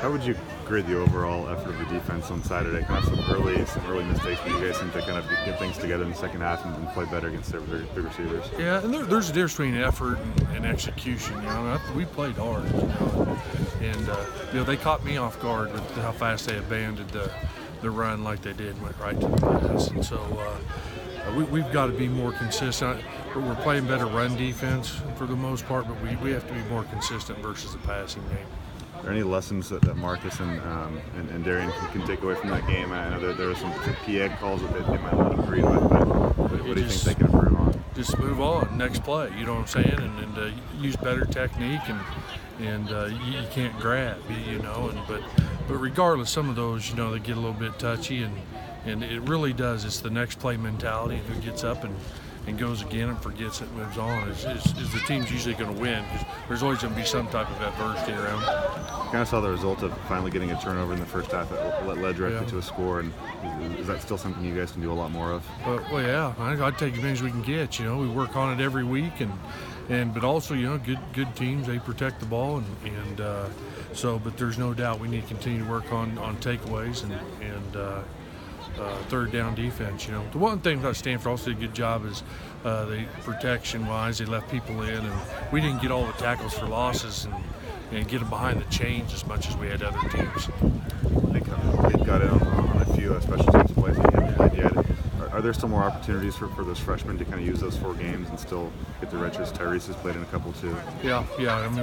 How would you grade the overall effort of the defense on Saturday? Kind of some early mistakes, but you guys seem to kind of get things together in the second half and play better against their big receivers. Yeah, and there's a difference between effort and execution. We played hard, and they caught me off guard with how fast they abandoned the run like they did, and went right to the pass. And so we've got to be more consistent. We're playing better run defense for the most part, but we have to be more consistent versus the passing game. Are there any lessons that Marcus and Darian can take away from that game? I know there are some PA calls that they might not agree with, but what do you think they can improve on? Just move on, next play, you know what I'm saying, and use better technique, and you can't grab, but regardless, some of those, they get a little bit touchy, and it really does. It's the next play mentality, and who gets up and goes again and forgets it, moves on, is the team's usually going to win, because there's always going to be some type of adversity around. You kind of saw the result of finally getting a turnover in the first half that led directly to a score, and is that still something you guys can do a lot more of? Well, yeah, I'd take as many as we can get. We work on it every week, but also, good teams, they protect the ball, but there's no doubt we need to continue to work on takeaways and third down defense. The one thing that Stanford also did a good job is protection-wise, they left people in, and we didn't get all the tackles for losses and get them behind the chains as much as we had other teams. I think they've got it on a few special teams plays that you haven't played yet. Are there still more opportunities for those freshmen to kind of use those 4 games and still get the redshirt? Tyrese has played in a couple too. Yeah.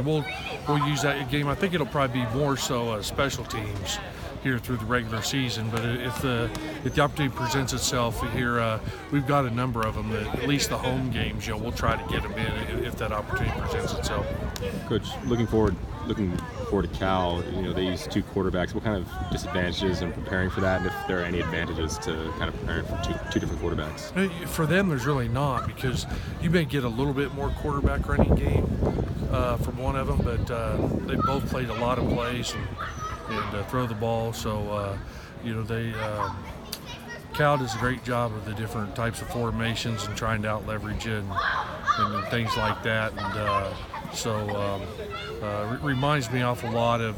We'll use that game. I think it'll probably be more so special teams here through the regular season, but if the opportunity presents itself here, we've got a number of them. At least the home games, we'll try to get them in if that opportunity presents itself. Coach, looking forward to Cal. They use 2 quarterbacks. What kind of disadvantages in preparing for that, and if there are any advantages to kind of preparing for two different quarterbacks? For them, there's really not, because you may get a little bit more quarterback running game from one of them, but they both played a lot of plays and throw the ball. So, Cal does a great job of the different types of formations and trying to out-leverage it and things like that. And it reminds me an awful lot of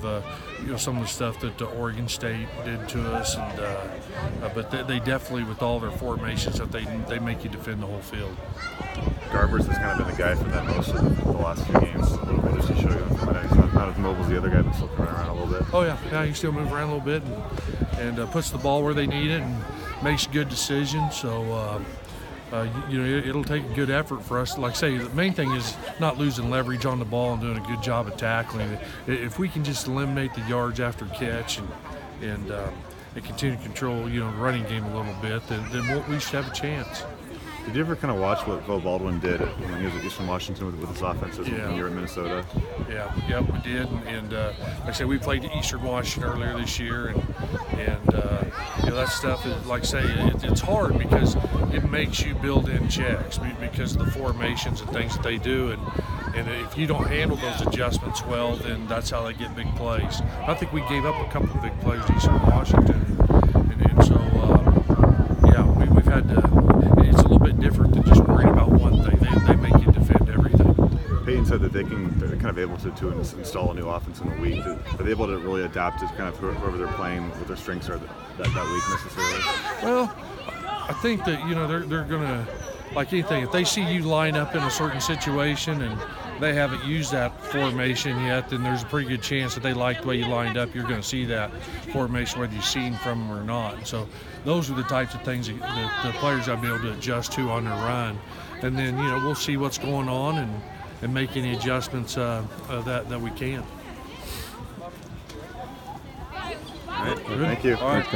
some of the stuff that Oregon State did to us. But they definitely, with all their formations, that they make you defend the whole field. Garbers has kind of been the guy for that most of the last few games. A little bit as he showed you from that. He's not as mobile as the other guy, but still coming around a little bit. Oh yeah, he still moves around a little bit and puts the ball where they need it and makes good decisions. So it'll take a good effort for us. Like I say, the main thing is not losing leverage on the ball and doing a good job of tackling. If we can just eliminate the yards after catch and continue to control the running game a little bit, then we should have a chance. Did you ever kind of watch what Bo Baldwin did when he was at Eastern Washington with his offenses when you were in Minnesota? Yeah, we did. And like I said, we played Eastern Washington earlier this year, and that stuff is, like I say, it's hard because it makes you build in checks because of the formations and things that they do, and if you don't handle those adjustments well, then that's how they get big plays. I think we gave up a couple of big plays to Eastern Washington, and so we've had to. It's a little bit different than just worrying about one thing. They make you defend everything. Peyton said that they're kind of able to install a new offense in a week. Are they able to really adapt to kind of whoever they're playing, what their strengths are that week necessarily? Well, I think that they're going to, like anything, if they see you line up in a certain situation and they haven't used that formation yet, then there's a pretty good chance that they like the way you lined up. You're going to see that formation whether you've seen from them or not. And so those are the types of things that the players got to be able to adjust to on their run. And then, we'll see what's going on and make any adjustments that we can. All right. Thank you. All right.